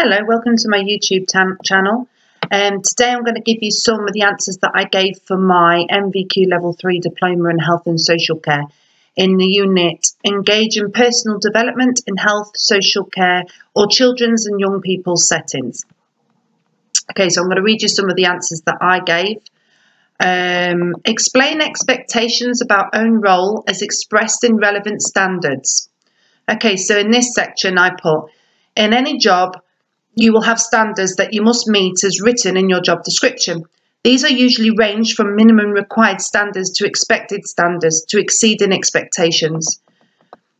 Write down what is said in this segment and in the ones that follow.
Hello, welcome to my YouTube channel. Today I'm going to give you some of the answers that I gave for my NVQ Level 3 Diploma in Health and Social Care in the unit Engage in Personal Development in Health, Social Care or Children's and Young People's Settings. Okay, so I'm going to read you some of the answers that I gave. Explain expectations about own role as expressed in relevant standards. Okay, so in this section I put, in any job, you will have standards that you must meet as written in your job description. These are usually ranged from minimum required standards to expected standards to exceeding expectations.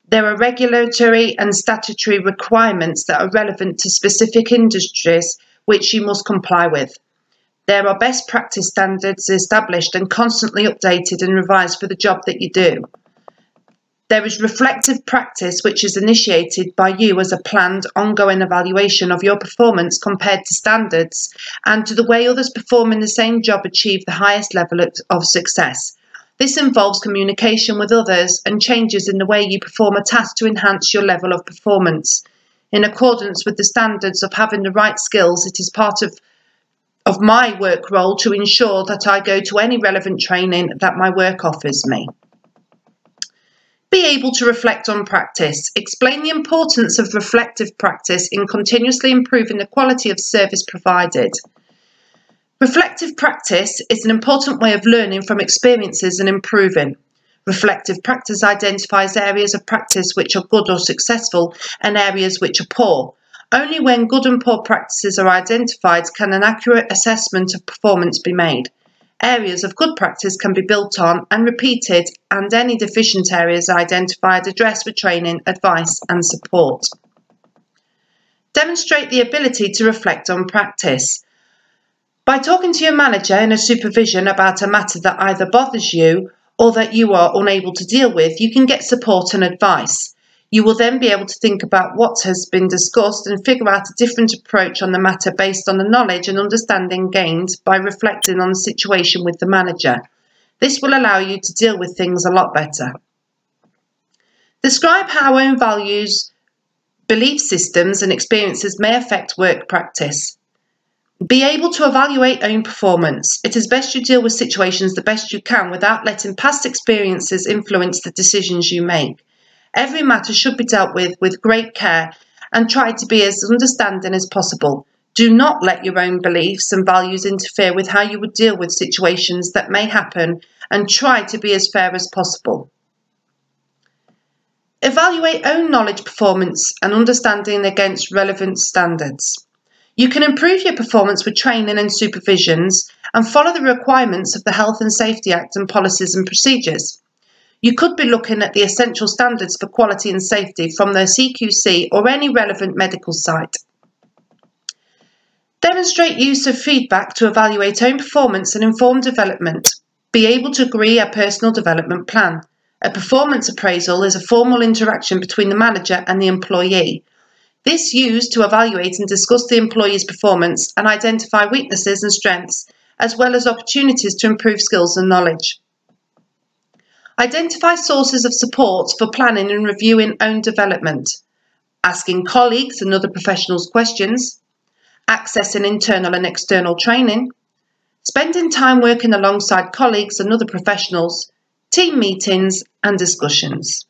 There are regulatory and statutory requirements that are relevant to specific industries which you must comply with. There are best practice standards established and constantly updated and revised for the job that you do. There is reflective practice which is initiated by you as a planned ongoing evaluation of your performance compared to standards and to the way others performing the same job achieve the highest level of success. This involves communication with others and changes in the way you perform a task to enhance your level of performance. In accordance with the standards of having the right skills, it is part of my work role to ensure that I go to any relevant training that my work offers me. Be able to reflect on practice. Explain the importance of reflective practice in continuously improving the quality of service provided. Reflective practice is an important way of learning from experiences and improving. Reflective practice identifies areas of practice which are good or successful and areas which are poor. Only when good and poor practices are identified can an accurate assessment of performance be made. Areas of good practice can be built on and repeated, and any deficient areas identified addressed with training, advice and support. Demonstrate the ability to reflect on practice. By talking to your manager in a supervision about a matter that either bothers you or that you are unable to deal with, you can get support and advice. You will then be able to think about what has been discussed and figure out a different approach on the matter based on the knowledge and understanding gained by reflecting on the situation with the manager. This will allow you to deal with things a lot better. Describe how own values, belief systems and experiences may affect work practice. Be able to evaluate own performance. It is best you deal with situations the best you can without letting past experiences influence the decisions you make. Every matter should be dealt with great care and try to be as understanding as possible. Do not let your own beliefs and values interfere with how you would deal with situations that may happen and try to be as fair as possible. Evaluate own knowledge, performance and understanding against relevant standards. You can improve your performance with training and supervisions and follow the requirements of the Health and Safety Act and policies and procedures. You could be looking at the essential standards for quality and safety from the CQC or any relevant medical site. Demonstrate use of feedback to evaluate own performance and inform development. Be able to agree a personal development plan. A performance appraisal is a formal interaction between the manager and the employee. This used to evaluate and discuss the employee's performance and identify weaknesses and strengths, as well as opportunities to improve skills and knowledge. Identify sources of support for planning and reviewing own development, asking colleagues and other professionals questions, accessing internal and external training, spending time working alongside colleagues and other professionals, team meetings and discussions.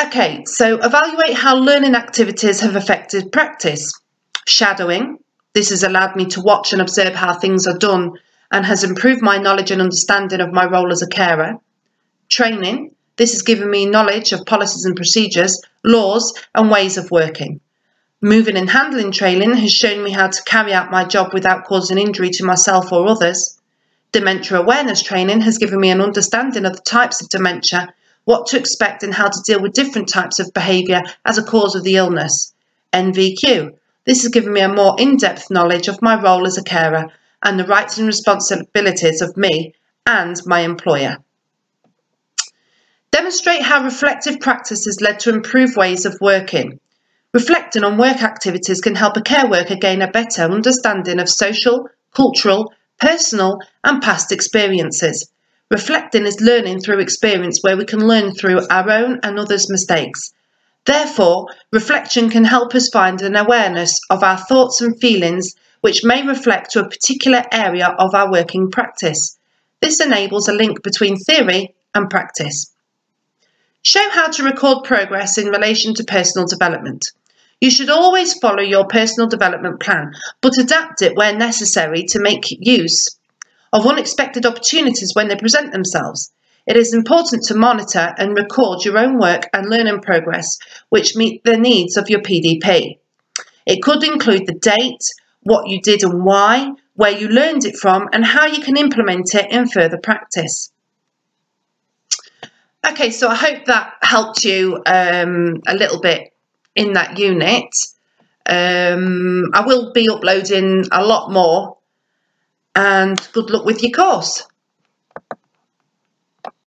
Okay, so evaluate how learning activities have affected practice. Shadowing. This has allowed me to watch and observe how things are done and has improved my knowledge and understanding of my role as a carer. Training. This has given me knowledge of policies and procedures, laws and ways of working. Moving and handling training has shown me how to carry out my job without causing injury to myself or others. Dementia awareness training has given me an understanding of the types of dementia, what to expect and how to deal with different types of behaviour as a cause of the illness. NVQ. This has given me a more in-depth knowledge of my role as a carer and the rights and responsibilities of me and my employer. Demonstrate how reflective practice has led to improved ways of working. Reflecting on work activities can help a care worker gain a better understanding of social, cultural, personal and past experiences. Reflecting is learning through experience where we can learn through our own and others' mistakes. Therefore, reflection can help us find an awareness of our thoughts and feelings which may reflect to a particular area of our working practice. This enables a link between theory and practice. Show how to record progress in relation to personal development. You should always follow your personal development plan, but adapt it where necessary to make use of unexpected opportunities when they present themselves. It is important to monitor and record your own work and learning progress which meet the needs of your PDP. It could include the date, what you did and why, where you learned it from, and how you can implement it in further practice. Okay, so I hope that helped you a little bit in that unit. I will be uploading a lot more, and good luck with your course.